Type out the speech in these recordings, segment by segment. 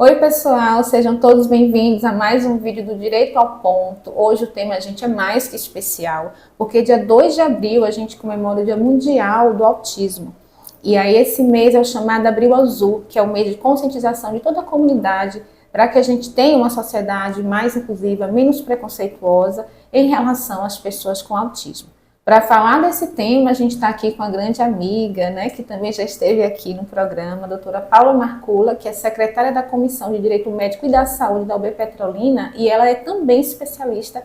Oi pessoal, sejam todos bem-vindos a mais um vídeo do Direito ao Ponto. Hoje o tema, gente, é mais que especial, porque dia 2 de abril a gente comemora o Dia Mundial do Autismo. E aí esse mês é o chamado Abril Azul, que é o mês de conscientização de toda a comunidade, para que a gente tenha uma sociedade mais inclusiva, menos preconceituosa em relação às pessoas com autismo. Para falar desse tema, a gente está aqui com a grande amiga, né, que também já esteve aqui no programa, a doutora Paula Marcula, que é secretária da Comissão de Direito Médico e da Saúde da UB Petrolina, e ela é também especialista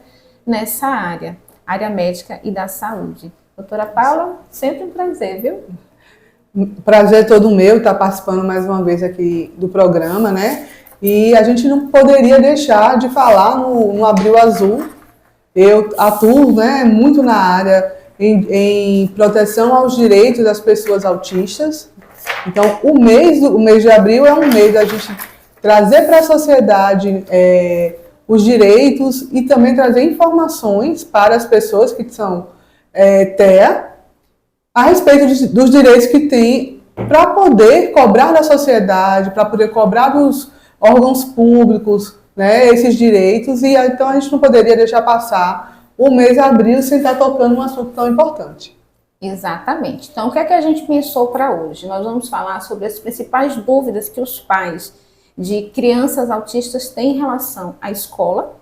nessa área médica e da saúde. Doutora Paula, sempre um prazer, viu? Prazer todo meu estar participando mais uma vez aqui do programa, né? E a gente não poderia deixar de falar no Abril Azul. Eu atuo, né, muito na área em proteção aos direitos das pessoas autistas. Então, o mês de abril é um mês da gente trazer para a sociedade os direitos e também trazer informações para as pessoas que são TEA a respeito dos direitos que tem para poder cobrar da sociedade, para poder cobrar dos órgãos públicos, né, esses direitos, e então a gente não poderia deixar passar o mês de abril sem estar tocando um assunto tão importante. Exatamente. Então, o que é que a gente pensou para hoje? Nós vamos falar sobre as principais dúvidas que os pais de crianças autistas têm em relação à escola,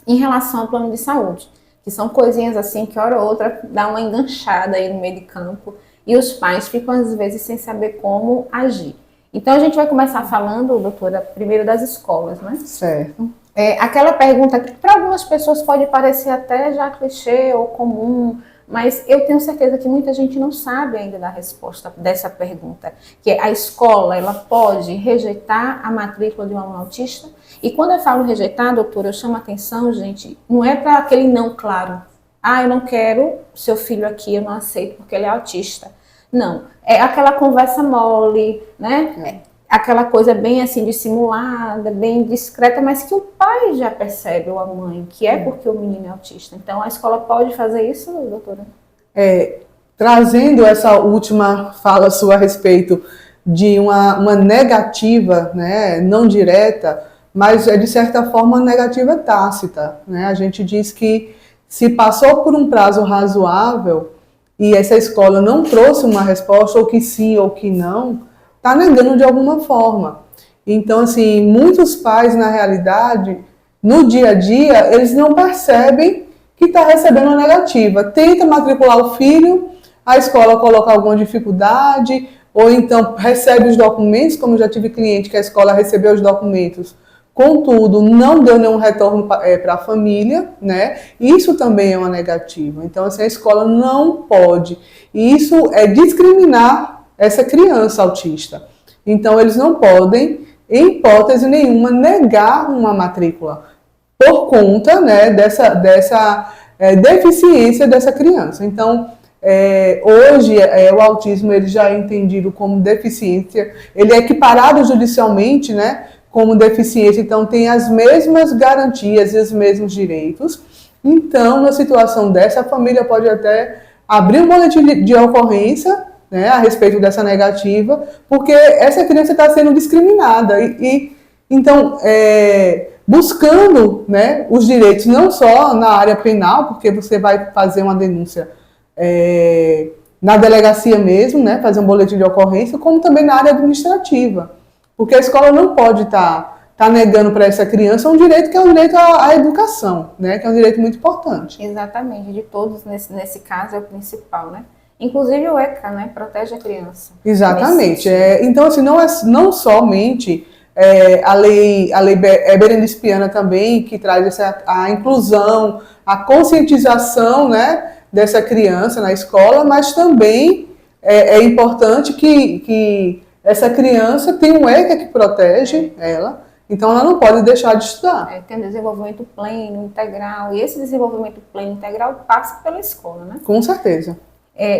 em relação ao plano de saúde, que são coisinhas assim que hora ou outra dá uma enganchada aí no meio de campo e os pais ficam às vezes sem saber como agir. Então, a gente vai começar falando, doutora, primeiro das escolas, né? Certo. Aquela pergunta que para algumas pessoas pode parecer até já clichê ou comum, mas eu tenho certeza que muita gente não sabe ainda da resposta dessa pergunta, que é: a escola, ela pode rejeitar a matrícula de um aluno autista? E quando eu falo rejeitar, doutora, eu chamo a atenção, gente, não é para aquele não claro. Ah, eu não quero seu filho aqui, eu não aceito porque ele é autista. Não, é aquela conversa mole, né? Aquela coisa bem assim dissimulada, bem discreta, mas que o pai já percebe, ou a mãe, que é porque o menino é autista. Então, a escola pode fazer isso, doutora? Trazendo essa última fala sua a respeito de uma negativa, né, não direta, mas é de certa forma uma negativa tácita, né? A gente diz que se passou por um prazo razoável e essa escola não trouxe uma resposta, ou que sim ou que não, está negando de alguma forma. Então, assim, muitos pais, na realidade, no dia a dia, eles não percebem que está recebendo uma negativa. Tenta matricular o filho, a escola coloca alguma dificuldade, ou então recebe os documentos, como já tive cliente que a escola recebeu os documentos, contudo, não deu nenhum retorno para a família, né? Isso também é uma negativa. Então, assim, a escola não pode. E isso é discriminar essa criança autista. Então, eles não podem, em hipótese nenhuma, negar uma matrícula por conta, né, dessa deficiência dessa criança. Então, hoje, o autismo ele já é entendido como deficiência, ele é equiparado judicialmente, né, como deficiência, então tem as mesmas garantias e os mesmos direitos. Então, na situação dessa, a família pode até abrir um boletim de ocorrência, né, a respeito dessa negativa, porque essa criança está sendo discriminada. Então, buscando, né, os direitos, não só na área penal, porque você vai fazer uma denúncia na delegacia mesmo, né, fazer um boletim de ocorrência, como também na área administrativa. Porque a escola não pode estar negando para essa criança um direito que é o direito à educação, né, que é um direito muito importante. Exatamente, de todos, nesse caso é o principal, né? Inclusive o ECA, né, protege a criança. Exatamente. Então, assim, não somente a lei Berenice Piana também, que traz a inclusão, a conscientização, né, dessa criança na escola, mas também é importante que essa criança tenha um ECA que protege ela, então ela não pode deixar de estudar. Tem um desenvolvimento pleno, integral, e esse desenvolvimento pleno, integral, passa pela escola, né? Com certeza.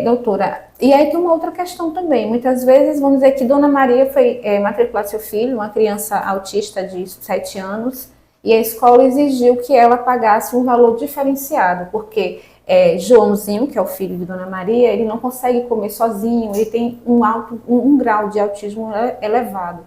Doutora, e aí tem uma outra questão também. Muitas vezes, vamos dizer que Dona Maria foi matricular seu filho, uma criança autista de 7 anos, e a escola exigiu que ela pagasse um valor diferenciado, porque Joãozinho, que é o filho de Dona Maria, ele não consegue comer sozinho, ele tem um grau de autismo elevado.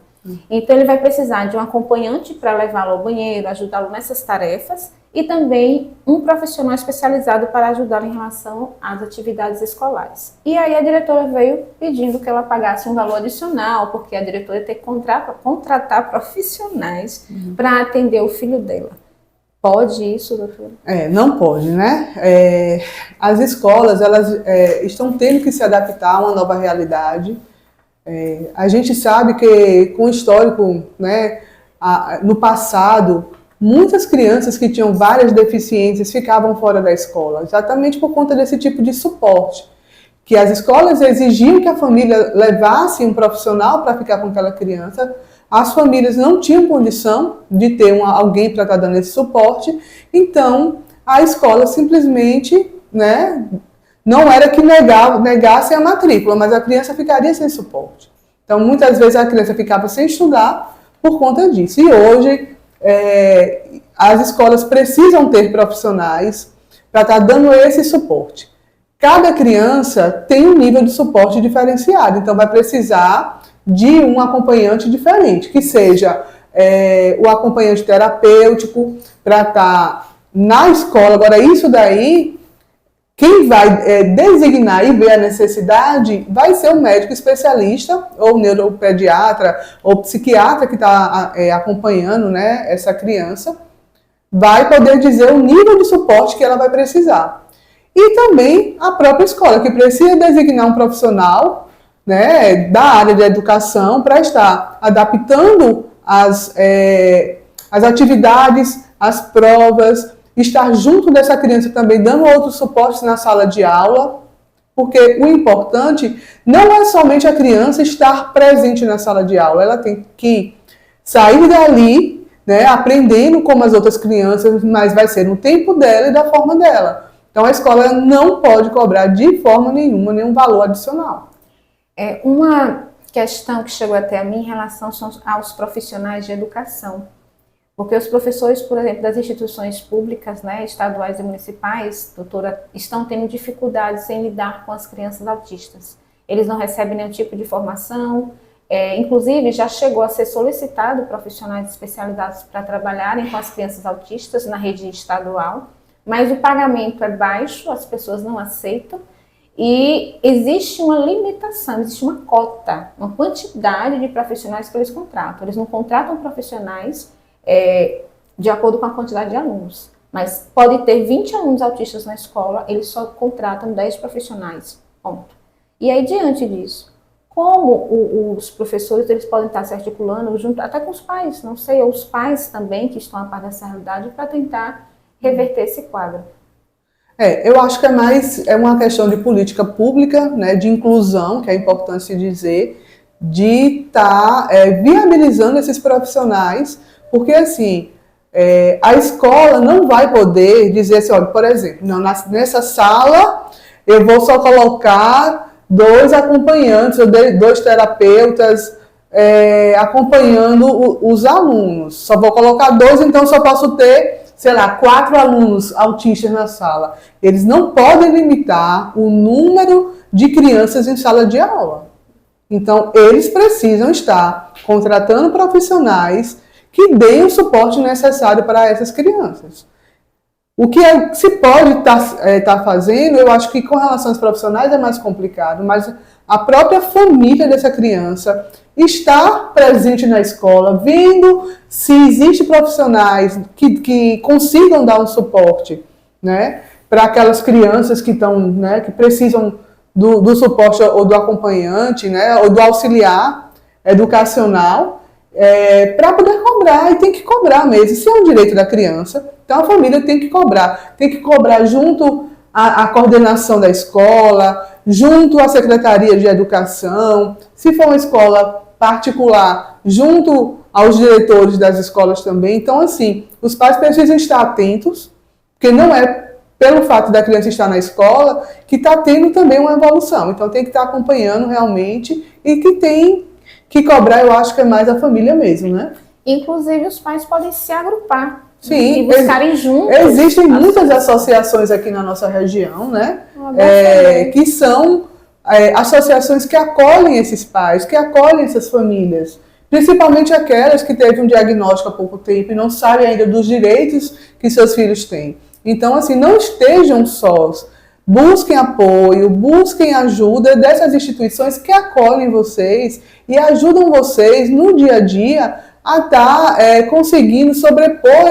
Então, ele vai precisar de um acompanhante para levá-lo ao banheiro, ajudá-lo nessas tarefas e também um profissional especializado para ajudá-lo em relação às atividades escolares. E aí a diretora veio pedindo que ela pagasse um valor adicional, porque a diretora ia ter que contratar profissionais para atender o filho dela. Pode isso, doutora? Não pode, né? As escolas, elas estão tendo que se adaptar a uma nova realidade. A gente sabe que, com o histórico, né, no passado, muitas crianças que tinham várias deficiências ficavam fora da escola, exatamente por conta desse tipo de suporte. Que as escolas exigiam que a família levasse um profissional para ficar com aquela criança. As famílias não tinham condição de ter alguém para estar dando esse suporte, então a escola simplesmente, né, não era que negasse a matrícula, mas a criança ficaria sem suporte. Então, muitas vezes a criança ficava sem estudar por conta disso. E hoje, as escolas precisam ter profissionais para estar dando esse suporte. Cada criança tem um nível de suporte diferenciado, então vai precisar de um acompanhante diferente, que seja o acompanhante terapêutico para estar na escola. Agora, isso daí, quem vai designar e ver a necessidade vai ser o médico especialista, ou neuropediatra, ou psiquiatra que está acompanhando, né, essa criança, vai poder dizer o nível de suporte que ela vai precisar. E também a própria escola, que precisa designar um profissional, né, da área de educação para estar adaptando as atividades, as provas, estar junto dessa criança também, dando outros suportes na sala de aula, porque o importante não é somente a criança estar presente na sala de aula, ela tem que sair dali, né, aprendendo como as outras crianças, mas vai ser no tempo dela e da forma dela. Então a escola não pode cobrar de forma nenhuma nenhum valor adicional. Uma questão que chegou até a mim em relação aos profissionais de educação. Porque os professores, por exemplo, das instituições públicas, né, estaduais e municipais, doutora, estão tendo dificuldades em lidar com as crianças autistas. Eles não recebem nenhum tipo de formação, inclusive já chegou a ser solicitado profissionais especializados para trabalharem com as crianças autistas na rede estadual, mas o pagamento é baixo, as pessoas não aceitam, e existe uma limitação, existe uma cota, uma quantidade de profissionais que eles contratam. Eles não contratam profissionais de acordo com a quantidade de alunos. Mas pode ter 20 alunos autistas na escola, eles só contratam 10 profissionais, ponto. E aí, diante disso, como os professores eles podem estar se articulando junto até com os pais, não sei, ou os pais também que estão a par dessa realidade para tentar reverter esse quadro? Eu acho que é uma questão de política pública, né, de inclusão, que é importante se dizer, de estar viabilizando esses profissionais. Porque, assim, a escola não vai poder dizer assim, olha, por exemplo, não, nessa sala eu vou só colocar 2 acompanhantes, ou 2 terapeutas acompanhando os alunos. Só vou colocar 2, então só posso ter, sei lá, 4 alunos autistas na sala. Eles não podem limitar o número de crianças em sala de aula. Então, eles precisam estar contratando profissionais que deem o suporte necessário para essas crianças. O que se pode estar fazendo, eu acho que com relação aos profissionais é mais complicado, mas a própria família dessa criança estar presente na escola, vendo se existem profissionais que consigam dar um suporte, né, para aquelas crianças que estão, né, que precisam do suporte ou do acompanhante, né, ou do auxiliar educacional, para poder cobrar, e tem que cobrar mesmo, isso é um direito da criança, então a família tem que cobrar junto à coordenação da escola, junto à Secretaria de Educação, se for uma escola particular, junto aos diretores das escolas também. Então, assim, os pais precisam estar atentos, porque não é pelo fato da criança estar na escola que está tendo também uma evolução, então tem que estar acompanhando realmente, e que tem que cobrar, eu acho que é mais a família mesmo, né? Inclusive, os pais podem se agrupar. Sim, e buscarem juntos. Existem muitas associações aqui na nossa região, né? Que são associações que acolhem esses pais, que acolhem essas famílias. principalmente aquelas que teve um diagnóstico há pouco tempo e não sabem ainda dos direitos que seus filhos têm. Então, assim, não estejam sós. Busquem apoio, busquem ajuda dessas instituições que acolhem vocês e ajudam vocês no dia a dia a estar conseguindo sobrepor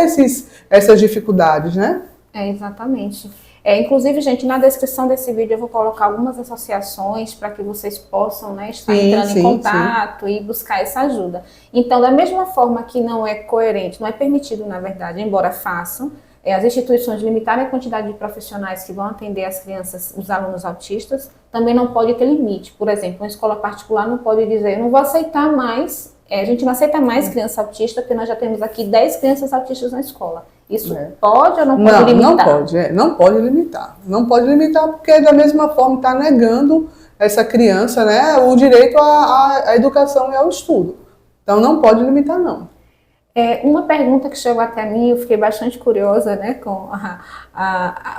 essas dificuldades, né? Exatamente. Inclusive, gente, na descrição desse vídeo eu vou colocar algumas associações para que vocês possam, né, estar entrando em contato e buscar essa ajuda. Então, da mesma forma que não é coerente, não é permitido, na verdade, embora façam, as instituições limitarem a quantidade de profissionais que vão atender as crianças, os alunos autistas, também não pode ter limite. Por exemplo, uma escola particular não pode dizer, eu não vou aceitar mais, a gente não aceita mais criança autista, porque nós já temos aqui 10 crianças autistas na escola. Isso pode ou não pode limitar? Não pode limitar. Não pode limitar porque, da mesma forma, está negando essa criança, né, o direito à educação e ao estudo. Então, não pode limitar, não. Uma pergunta que chegou até mim, eu fiquei bastante curiosa, né, com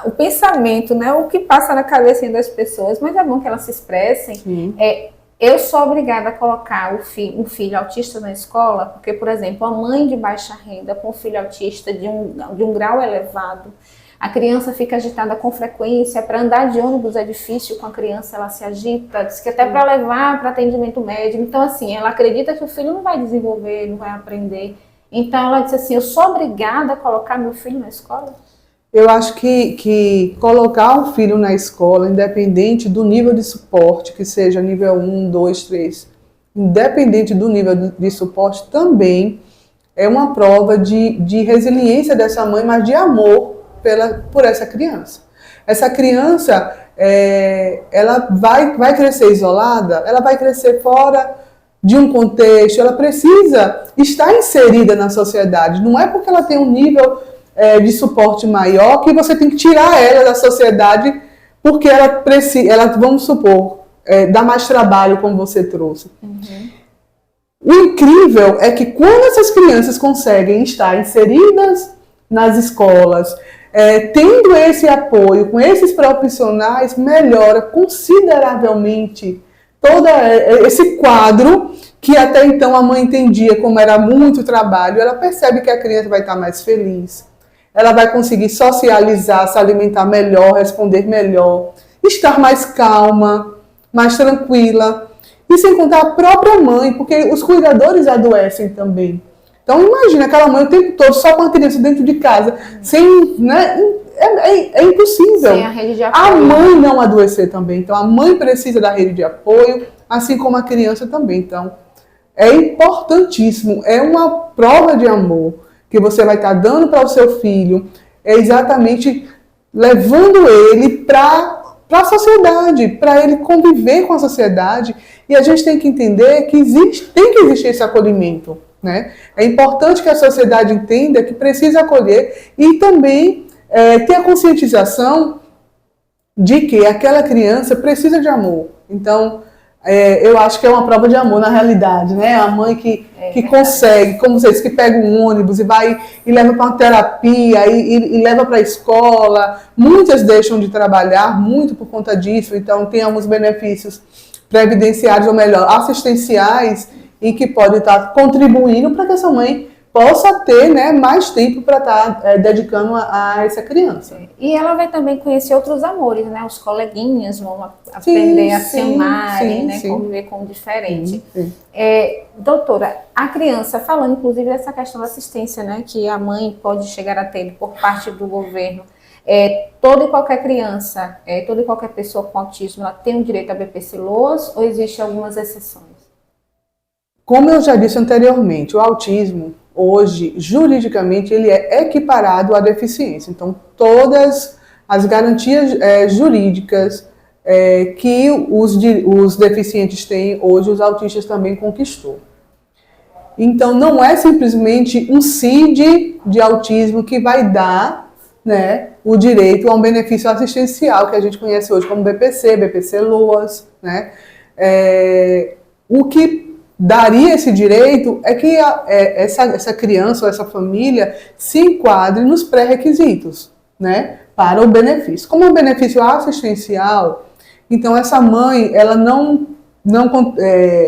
o pensamento, né, o que passa na cabeça das pessoas, mas é bom que elas se expressem. Eu sou obrigada a colocar um filho autista na escola, porque, por exemplo, a mãe de baixa renda com um filho autista de um grau elevado, a criança fica agitada com frequência, para andar de ônibus é difícil com a criança, ela se agita, diz que até para levar para atendimento médico. Então, assim, ela acredita que o filho não vai desenvolver, não vai aprender. Então, ela disse assim, eu sou obrigada a colocar meu filho na escola? Eu acho que colocar o filho na escola, independente do nível de suporte, que seja nível 1, 2, 3, independente do nível de suporte, também é uma prova de resiliência dessa mãe, mas de amor por essa criança. Essa criança, ela vai crescer isolada, ela vai crescer fora de um contexto, ela precisa estar inserida na sociedade. Não é porque ela tem um nível de suporte maior que você tem que tirar ela da sociedade porque ela precisa, vamos supor, dá mais trabalho, como você trouxe. O incrível é que quando essas crianças conseguem estar inseridas nas escolas, tendo esse apoio com esses profissionais, melhora consideravelmente todo esse quadro que até então a mãe entendia como era muito trabalho. Ela percebe que a criança vai estar mais feliz, ela vai conseguir socializar, se alimentar melhor, responder melhor, estar mais calma, mais tranquila. E sem contar a própria mãe, porque os cuidadores adoecem também. Então imagina aquela mãe o tempo todo só com a criança dentro de casa, sem, né, é impossível. Sem a rede de apoio. A mãe não adoecer também. Então a mãe precisa da rede de apoio, assim como a criança também. Então é importantíssimo, é uma prova de amor que você vai estar dando para o seu filho, é exatamente levando ele para a sociedade, para ele conviver com a sociedade. E a gente tem que entender que tem que existir esse acolhimento, né? É importante que a sociedade entenda que precisa acolher e também ter a conscientização de que aquela criança precisa de amor. Então, eu acho que é uma prova de amor na realidade, né? A mãe que consegue, como vocês, que pega um ônibus e vai e leva para uma terapia e leva para a escola. Muitas deixam de trabalhar muito por conta disso, então tem alguns benefícios previdenciários, ou melhor, assistenciais, e que pode estar contribuindo para que essa mãe possa ter, né, mais tempo para estar dedicando a essa criança. E ela vai também conhecer outros amores, né? Os coleguinhas vão aprender a se amarem, né? Conviver com o diferente. Doutora, a criança, falando inclusive dessa questão da assistência, né, que a mãe pode chegar a ter por parte do governo, toda e qualquer criança, toda e qualquer pessoa com autismo, ela tem o direito a BPC-LOAS ou existem algumas exceções? Como eu já disse anteriormente, o autismo, hoje, juridicamente, ele é equiparado à deficiência. Então, todas as garantias jurídicas que os deficientes têm, hoje os autistas também conquistou. Então, não é simplesmente um CID de autismo que vai dar, né, o direito a um benefício assistencial, que a gente conhece hoje como BPC, BPC-LOAS, né? O que daria esse direito é que essa criança ou essa família se enquadre nos pré-requisitos, né, para o benefício. Como é um benefício assistencial, então essa mãe ela não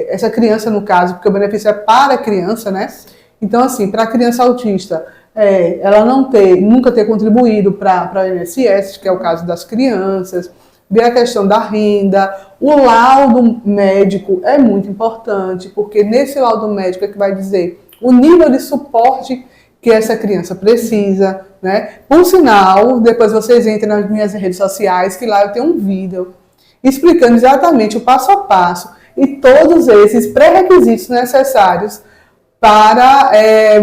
essa criança, no caso, porque o benefício é para a criança, né? Então, assim, para a criança autista, ela nunca ter contribuído para o INSS, que é o caso das crianças, ver a questão da renda, o laudo médico é muito importante, porque nesse laudo médico é que vai dizer o nível de suporte que essa criança precisa, né? Por sinal, depois vocês entram nas minhas redes sociais, que lá eu tenho um vídeo explicando exatamente o passo a passo e todos esses pré-requisitos necessários para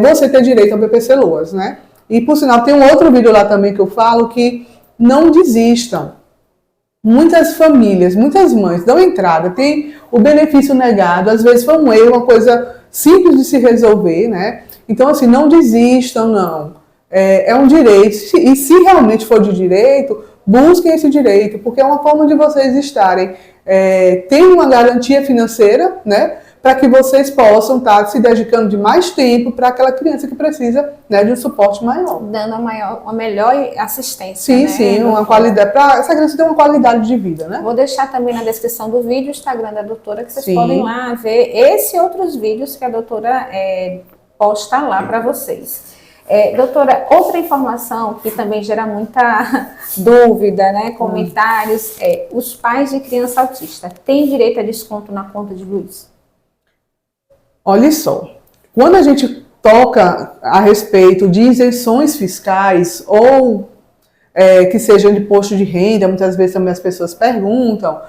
você ter direito ao BPC Loas, né? E, por sinal, tem um outro vídeo lá também que eu falo que não desistam. Muitas famílias, muitas mães dão entrada, tem o benefício negado, às vezes foi um erro, uma coisa simples de se resolver, né? Então, assim, não desistam, não. É um direito, e se realmente for de direito, busquem esse direito, porque é uma forma de vocês estarem, tendo uma garantia financeira, né? Para que vocês possam estar se dedicando de mais tempo para aquela criança que precisa, né, de um suporte maior. Dando uma melhor assistência. Sim, né? sim, uma qualidade, para essa criança ter uma qualidade de vida, né? Vou deixar também na descrição do vídeo o Instagram da doutora, que vocês Sim. podem lá ver esse e outros vídeos que a doutora posta lá para vocês. Doutora, outra informação que também gera muita dúvida, né, comentários, os pais de criança autista têm direito a desconto na conta de luz? Olha só, quando a gente toca a respeito de isenções fiscais ou que sejam de imposto de renda, muitas vezes também as pessoas perguntam,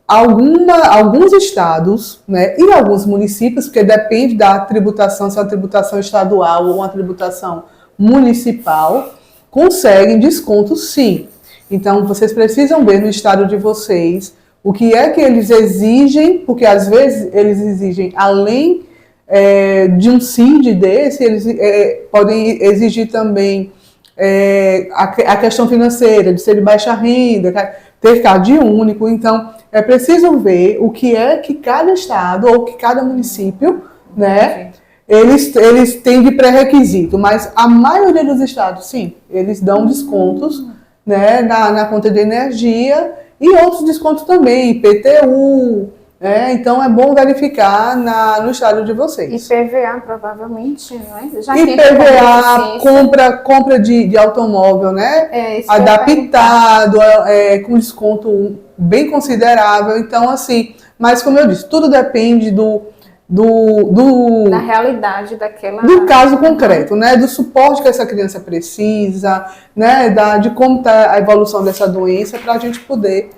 alguns estados, né, e alguns municípios, porque depende da tributação, se é uma tributação estadual ou uma tributação municipal, conseguem desconto sim. Então, vocês precisam ver no estado de vocês o que é que eles exigem, porque às vezes eles exigem, além de um CID desse, eles podem exigir também a questão financeira, de ser de baixa renda, ter CAD único. Então, é preciso ver o que é que cada estado ou que cada município, né, eles têm de pré-requisito, mas a maioria dos estados, sim, eles dão descontos, né, na conta de energia e outros descontos também, IPTU, então é bom verificar no estado de vocês. IPVA, provavelmente, não é? Já IPVA, compra de automóvel, né? Adaptado, com desconto bem considerável. Então, assim, mas como eu disse, tudo depende da realidade do caso concreto, né? Do suporte que essa criança precisa, né? De como está a evolução dessa doença, para a gente poder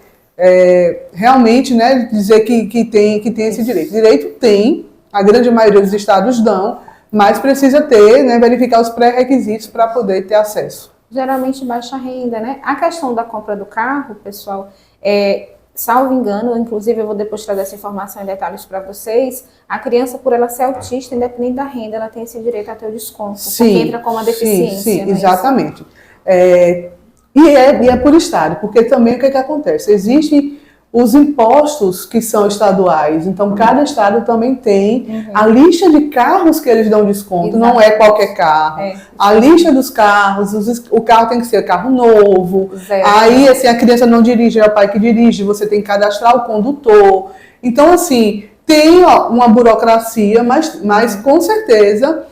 realmente, né, dizer que tem esse direito. Direito tem, a grande maioria dos estados dão, mas precisa ter, né, verificar os pré-requisitos para poder ter acesso. Geralmente baixa renda, né? A questão da compra do carro, pessoal, salvo engano, inclusive eu vou depois trazer essa informação em detalhes para vocês, a criança, por ela ser autista, independente da renda, ela tem esse direito a ter o desconto, sim, porque entra como uma deficiência. Sim, exatamente. E é por estado, porque também o que acontece? Existem os impostos que são estaduais, então cada estado também tem a lista de carros que eles dão desconto, não é qualquer carro. A lista dos carros, o carro tem que ser carro novo, aí assim, a criança não dirige, é o pai que dirige, você tem que cadastrar o condutor. Então, assim, tem uma burocracia, mas com certeza,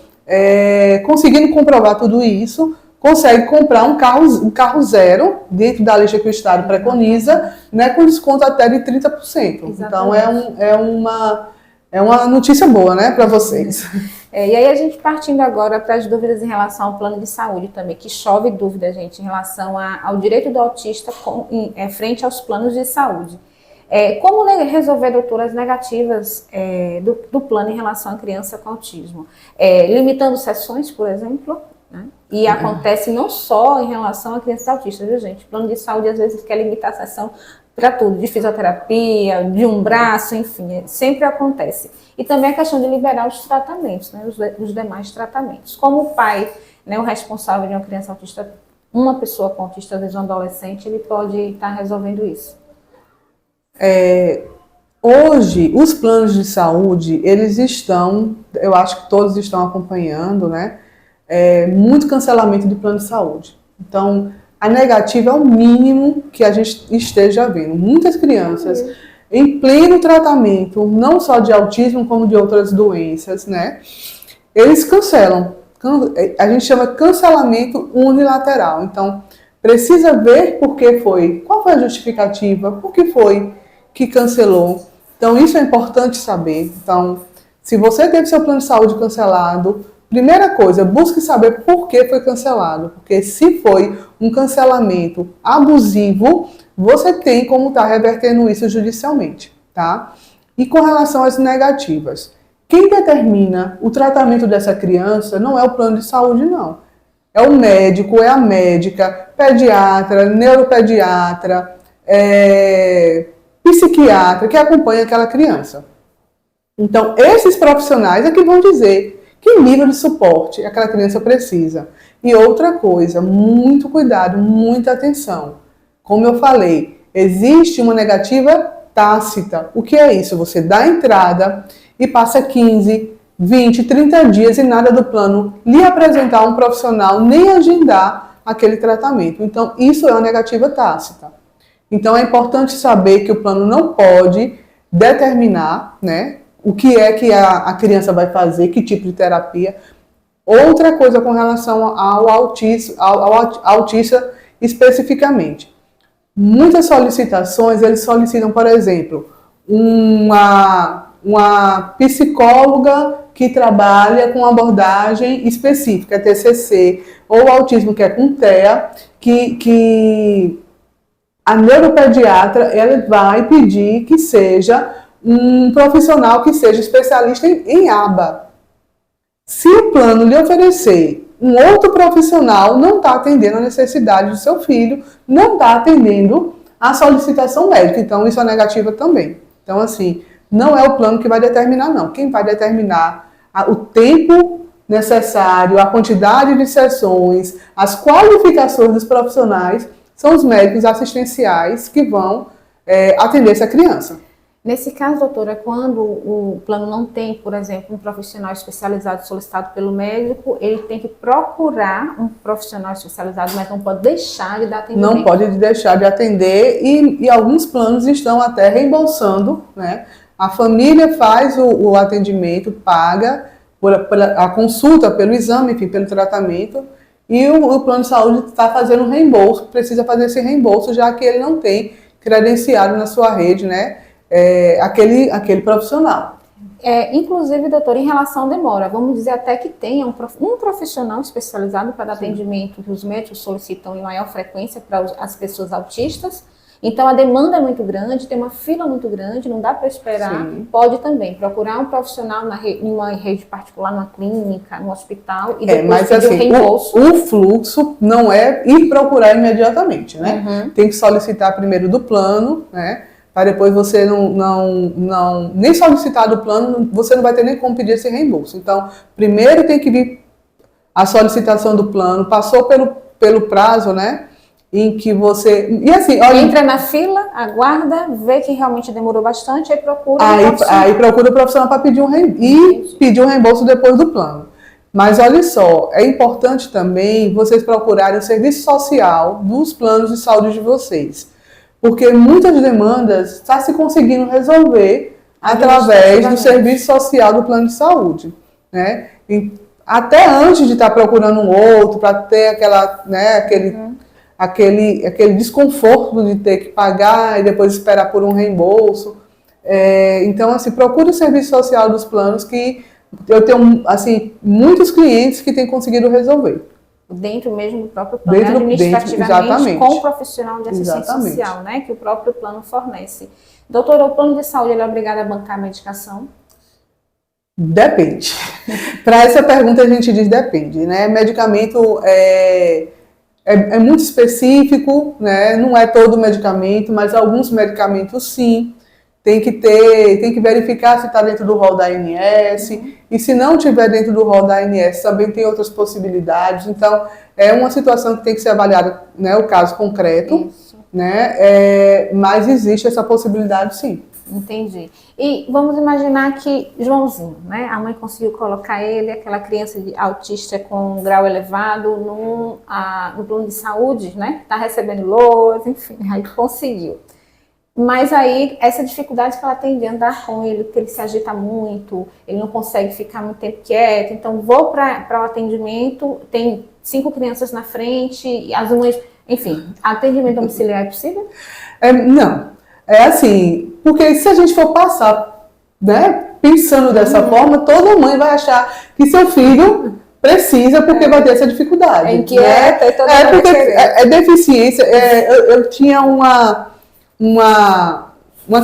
conseguindo comprovar tudo isso, consegue comprar um carro zero, dentro da lista que o Estado preconiza, né, com desconto até de 30%. Exatamente. Então, é uma notícia boa, né, para vocês. E aí, a gente partindo agora para as dúvidas em relação ao plano de saúde também, que chove dúvida, gente, em relação ao direito do autista frente aos planos de saúde. Como resolver, doutora, as negativas do plano em relação à criança com autismo? Limitando sessões, por exemplo? Né? E acontece não só em relação a crianças autistas, viu, gente? O plano de saúde às vezes quer limitar a sessão para tudo, de fisioterapia, de um braço, enfim, sempre acontece. E também a questão de liberar os tratamentos, né, os demais tratamentos. Como o pai, né, o responsável de uma criança autista, uma pessoa com autista, às vezes um adolescente, ele pode estar resolvendo isso. Hoje, os planos de saúde, eles estão, eu acho que todos estão acompanhando, né? Muito cancelamento do plano de saúde. Então, a negativa é o mínimo que a gente esteja vendo. Muitas crianças em pleno tratamento, não só de autismo, como de outras doenças, né? Eles cancelam. A gente chama cancelamento unilateral. Então, precisa ver por que foi, qual foi a justificativa, por que foi que cancelou. Então, isso é importante saber. Então, se você teve seu plano de saúde cancelado, primeira coisa, busque saber por que foi cancelado. Porque se foi um cancelamento abusivo, você tem como estar revertendo isso judicialmente, tá? E com relação às negativas, quem determina o tratamento dessa criança não é o plano de saúde, não. É o médico, é a médica, pediatra, neuropediatra, psiquiatra que acompanha aquela criança. Então, esses profissionais é que vão dizer que nível de suporte aquela criança precisa. E outra coisa, muito cuidado, muita atenção. Como eu falei, existe uma negativa tácita. O que é isso? Você dá a entrada e passa 15, 20, 30 dias e nada do plano lhe apresentar um profissional, nem agendar aquele tratamento. Então, isso é uma negativa tácita. Então, é importante saber que o plano não pode determinar, né, o que é que a criança vai fazer, que tipo de terapia. Outra coisa com relação ao autista especificamente. Muitas solicitações, eles solicitam, por exemplo, uma psicóloga que trabalha com abordagem específica, TCC, ou autismo que é com TEA, que a neuropediatra ela vai pedir que seja um profissional que seja especialista em aba. Se o plano lhe oferecer um outro profissional, não está atendendo a necessidade do seu filho, não está atendendo a solicitação médica. Então, isso é negativa também. Então, assim, não é o plano que vai determinar, não. Quem vai determinar o tempo necessário, a quantidade de sessões, as qualificações dos profissionais, são os médicos assistenciais que vão atender essa criança. Nesse caso, doutora, quando o plano não tem, por exemplo, um profissional especializado solicitado pelo médico, ele tem que procurar um profissional especializado, mas não pode deixar de dar atendimento. Não pode deixar de atender e alguns planos estão até reembolsando, né? A família faz o atendimento, paga a consulta, pelo exame, enfim, pelo tratamento, e o plano de saúde está fazendo um reembolso, precisa fazer esse reembolso, já que ele não tem credenciado na sua rede, né? Aquele profissional. Inclusive, doutor, em relação à demora, vamos dizer até que tenha um profissional especializado para atendimento que os médicos solicitam em maior frequência para as pessoas autistas. Então, a demanda é muito grande, tem uma fila muito grande, não dá para esperar. Sim. Pode também procurar um profissional em uma rede particular, numa clínica, no hospital, e depois pedir o reembolso. O fluxo não é ir procurar imediatamente, né? Uhum. Tem que solicitar primeiro do plano, né? Para depois você nem solicitar do plano, você não vai ter nem como pedir esse reembolso. Então, primeiro tem que vir a solicitação do plano, passou pelo prazo, né? Em que você... E assim, olha, entra na fila, aguarda, vê que realmente demorou bastante, aí procura aí procura o profissional para pedir pedir um reembolso depois do plano. Mas olha só, é importante também vocês procurarem o serviço social dos planos de saúde de vocês. Porque muitas demandas está se conseguindo resolver através do serviço social do plano de saúde, né? E até antes de estar procurando um outro, para ter aquele desconforto de ter que pagar e depois esperar por um reembolso. Então, assim, procure o serviço social dos planos, que eu tenho, assim, muitos clientes que têm conseguido resolver. Dentro mesmo do próprio plano, administrativamente, com o profissional de assistência social, né, que o próprio plano fornece. Doutora, o plano de saúde ele é obrigado a bancar a medicação? Depende. Para essa pergunta a gente diz depende, né? Medicamento é muito específico, né? Não é todo medicamento, mas alguns medicamentos sim. Tem que verificar se está dentro do rol da ANS, e se não estiver dentro do rol da ANS, também tem outras possibilidades. Então, é uma situação que tem que ser avaliada, né, o caso concreto, né, mas existe essa possibilidade sim. Entendi. E vamos imaginar que Joãozinho, né, a mãe conseguiu colocar ele, aquela criança autista com grau elevado, no plano de saúde, né, está recebendo LOAS, enfim, aí conseguiu. Mas aí, essa dificuldade que ela tem de andar com ele, que ele se agita muito, ele não consegue ficar muito tempo quieto, então vou para o atendimento, tem 5 crianças na frente, e as mães, enfim, atendimento domiciliar é possível? Não, é assim, porque se a gente for passar, né, pensando dessa forma, toda mãe vai achar que seu filho precisa porque vai ter essa dificuldade. É inquieta, né? e toda mãe Porque vai querer. é deficiência. Eu tinha uma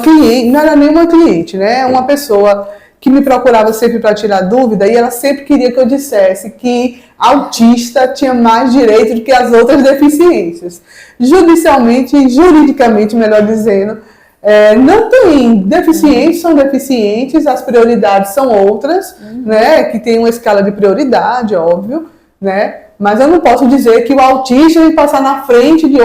cliente, não era nem uma cliente, né? Uma pessoa que me procurava sempre para tirar dúvida e ela sempre queria que eu dissesse que autista tinha mais direito do que as outras deficiências. Judicialmente, juridicamente, melhor dizendo, não tem. Deficientes são deficientes, as prioridades são outras, né? Que tem uma escala de prioridade, óbvio, né? Mas eu não posso dizer que o autista tem que passar na frente de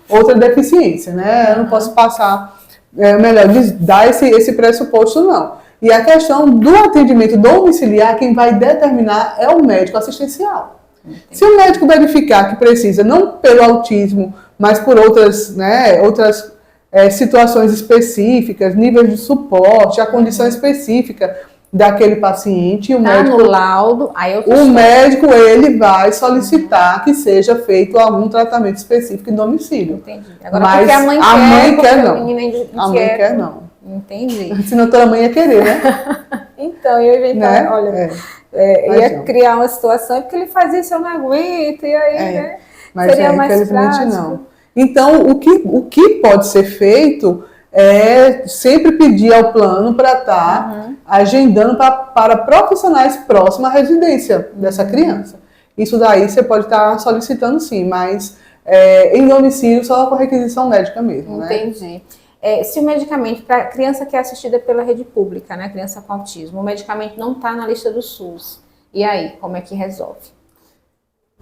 outra deficiência, né? Eu não posso passar, melhor, dar esse pressuposto, não. E a questão do atendimento domiciliar, quem vai determinar é o médico assistencial. Entendi. Se o médico verificar que precisa, não pelo autismo, mas por outras situações específicas, níveis de suporte, a condição específica daquele paciente, o médico, no laudo, aí o médico ele vai solicitar que seja feito algum tratamento específico em domicílio. Entendi. Agora, mas porque a mãe quer não. A mãe quer não. Entendi. Senão toda mãe ia querer, né? Então, eu ia inventar, né? olha, ia criar uma situação, porque ele faz isso, eu não aguento, e aí, né? Mas seria mais infelizmente prático. não. Então, o que pode ser feito é sempre pedir ao plano para estar agendando para profissionais próximos à residência dessa criança. Isso daí você pode estar solicitando sim, mas em domicílio só com requisição médica mesmo. Entendi. Se o medicamento, para a criança que é assistida pela rede pública, né, criança com autismo, o medicamento não está na lista do SUS, e aí, como é que resolve?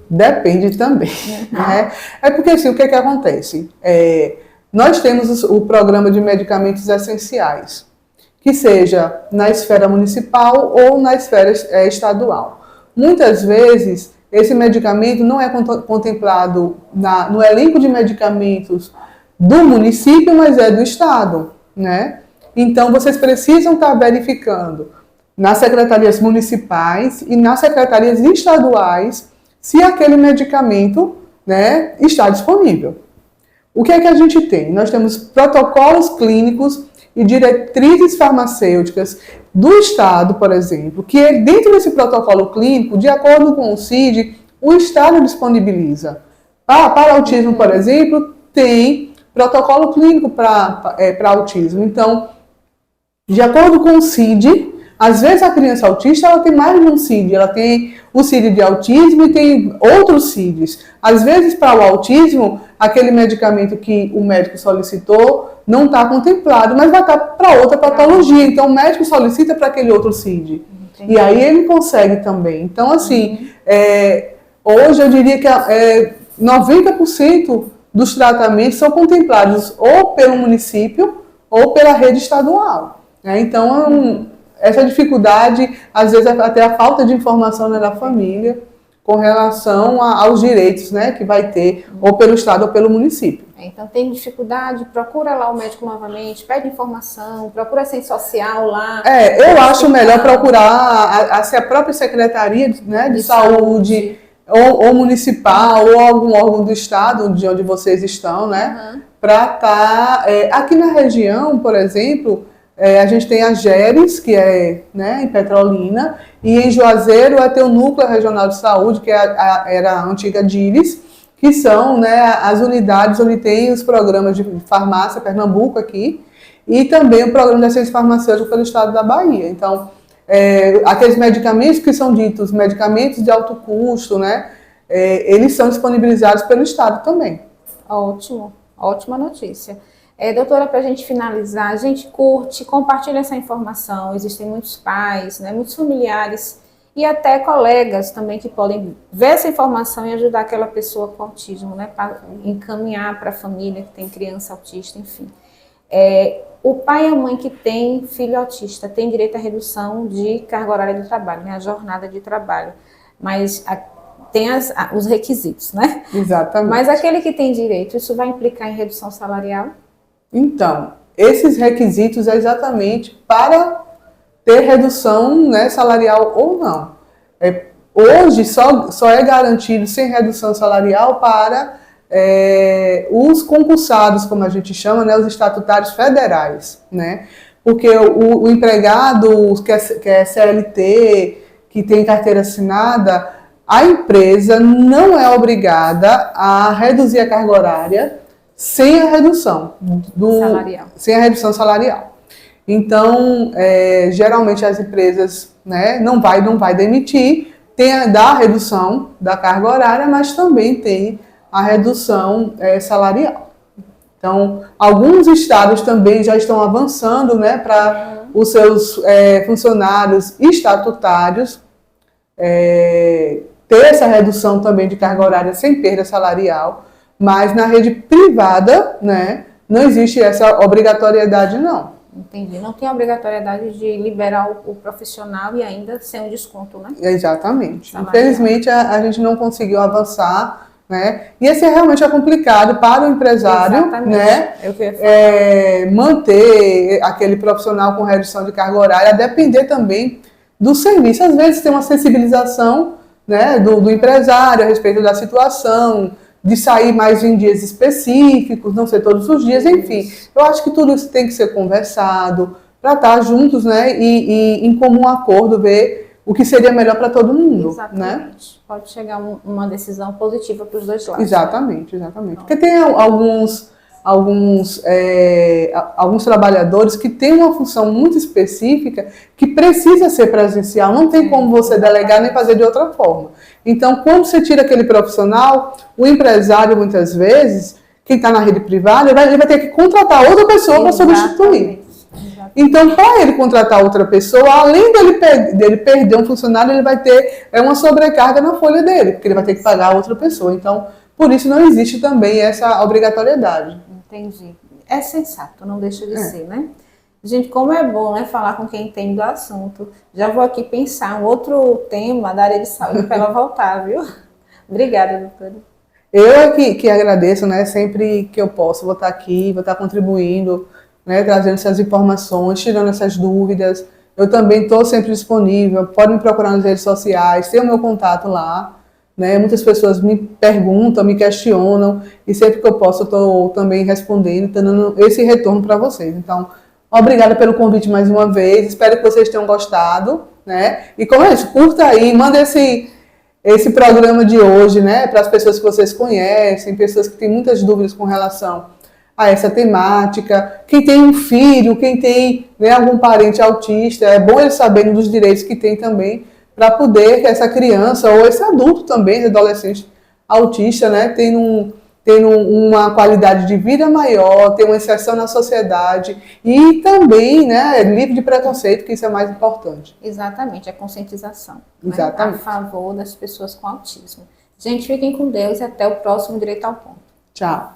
Depende também. Né? É porque assim, o que acontece? Nós temos o programa de medicamentos essenciais, que seja na esfera municipal ou na esfera estadual. Muitas vezes, esse medicamento não é contemplado no elenco de medicamentos do município, mas é do estado, né? Então, vocês precisam estar verificando nas secretarias municipais e nas secretarias estaduais se aquele medicamento, né, está disponível. O que é que a gente tem? Nós temos protocolos clínicos e diretrizes farmacêuticas do estado, por exemplo, que dentro desse protocolo clínico, de acordo com o CID, o estado disponibiliza. Para autismo, por exemplo, tem protocolo clínico para autismo. Então, de acordo com o CID, às vezes a criança autista ela tem mais de um CID, ela tem o CID de autismo e tem outros CIDs. Às vezes, para o autismo, aquele medicamento que o médico solicitou não está contemplado, mas vai estar para outra patologia. Então, o médico solicita para aquele outro CID. Entendi. E aí ele consegue também. Então, assim, hoje eu diria que 90% dos tratamentos são contemplados ou pelo município ou pela rede estadual. Né? Então, essa dificuldade, às vezes, até a falta de informação da família com relação aos direitos, né, que vai ter ou pelo estado ou pelo município. Então, tem dificuldade, procura lá o médico novamente, pede informação, procura a assistente social lá. Eu acho melhor procurar a própria secretaria, né, de saúde. Ou municipal, ou algum órgão do estado de onde vocês estão, né? Para estar... aqui na região, por exemplo, a gente tem a GERES, que é, né, em Petrolina, e em Juazeiro tem o Núcleo Regional de Saúde, que era a antiga DIRES, que são, né, as unidades onde tem os programas de farmácia, Pernambuco aqui, e também o programa de assistência farmacêutica pelo estado da Bahia. Então, aqueles medicamentos que são ditos medicamentos de alto custo, né, eles são disponibilizados pelo estado também. Ótimo, ótima notícia. Doutora, para a gente finalizar, a gente curte, compartilha essa informação. Existem muitos pais, né, muitos familiares e até colegas também que podem ver essa informação e ajudar aquela pessoa com autismo, né, para encaminhar para a família que tem criança autista, enfim. O pai e a mãe que tem filho autista tem direito à redução de carga horária de trabalho, né, a jornada de trabalho, mas tem os requisitos, né? Exatamente. Mas aquele que tem direito, isso vai implicar em redução salarial? Então, esses requisitos é exatamente para ter redução, né, salarial ou não. Hoje só é garantido sem redução salarial para os concursados, como a gente chama, né, os estatutários federais, né? Porque o empregado que é CLT, que tem carteira assinada, a empresa não é obrigada a reduzir a carga horária sem a redução salarial. Então, geralmente as empresas, né, não vai demitir, dá a redução da carga horária, mas também tem a redução salarial. Então, alguns estados também já estão avançando, né, para os seus funcionários estatutários ter essa redução também de carga horária sem perda salarial, mas na rede privada, né, não existe essa obrigatoriedade, não. Entendi. Não tem a obrigatoriedade de liberar o profissional e ainda sem um desconto, né? Exatamente. Salarial. Infelizmente, a gente não conseguiu avançar, né? E esse realmente é complicado para o empresário, né? Manter aquele profissional com redução de carga horária, a depender também do serviço. Às vezes tem uma sensibilização, né, do empresário a respeito da situação, de sair mais em dias específicos, não ser todos os dias, enfim. Eu acho que tudo isso tem que ser conversado para estar juntos, né, e em comum acordo ver o que seria melhor para todo mundo. Exatamente. Né? Pode chegar uma decisão positiva para os dois lados. Exatamente, exatamente. Porque tem alguns trabalhadores que têm uma função muito específica que precisa ser presencial, não tem como você delegar nem fazer de outra forma. Então, quando você tira aquele profissional, o empresário, muitas vezes, quem está na rede privada, ele vai ter que contratar outra pessoa para substituir. Então, para ele contratar outra pessoa, além dele perder um funcionário, ele vai ter uma sobrecarga na folha dele, porque ele vai ter que pagar outra pessoa. Então, por isso não existe também essa obrigatoriedade. Entendi. É sensato, não deixa de ser, né? Gente, como é bom, né, falar com quem entende do assunto. Já vou aqui pensar um outro tema da área de saúde para ela voltar, viu? Obrigada, doutora. Eu é que agradeço, né? Sempre que eu posso, vou estar aqui, vou estar contribuindo, né, trazendo essas informações, tirando essas dúvidas. Eu também estou sempre disponível, pode me procurar nas redes sociais, tem o meu contato lá. Né? Muitas pessoas me perguntam, me questionam, e sempre que eu posso eu estou também respondendo, dando esse retorno para vocês. Então, obrigada pelo convite mais uma vez, espero que vocês tenham gostado, né? E como é isso, curta aí, manda esse programa de hoje, né, para as pessoas que vocês conhecem, pessoas que têm muitas dúvidas com relação a essa temática, quem tem um filho, quem tem, né, algum parente autista, é bom eles saberem dos direitos que tem também, para poder que essa criança, ou esse adulto também, esse adolescente autista, né, tendo uma qualidade de vida maior, ter uma inserção na sociedade e também, né, livre de preconceito, que isso é mais importante. Exatamente, a conscientização. Exatamente. Né, a favor das pessoas com autismo. Gente, fiquem com Deus e até o próximo Direito ao Ponto. Tchau.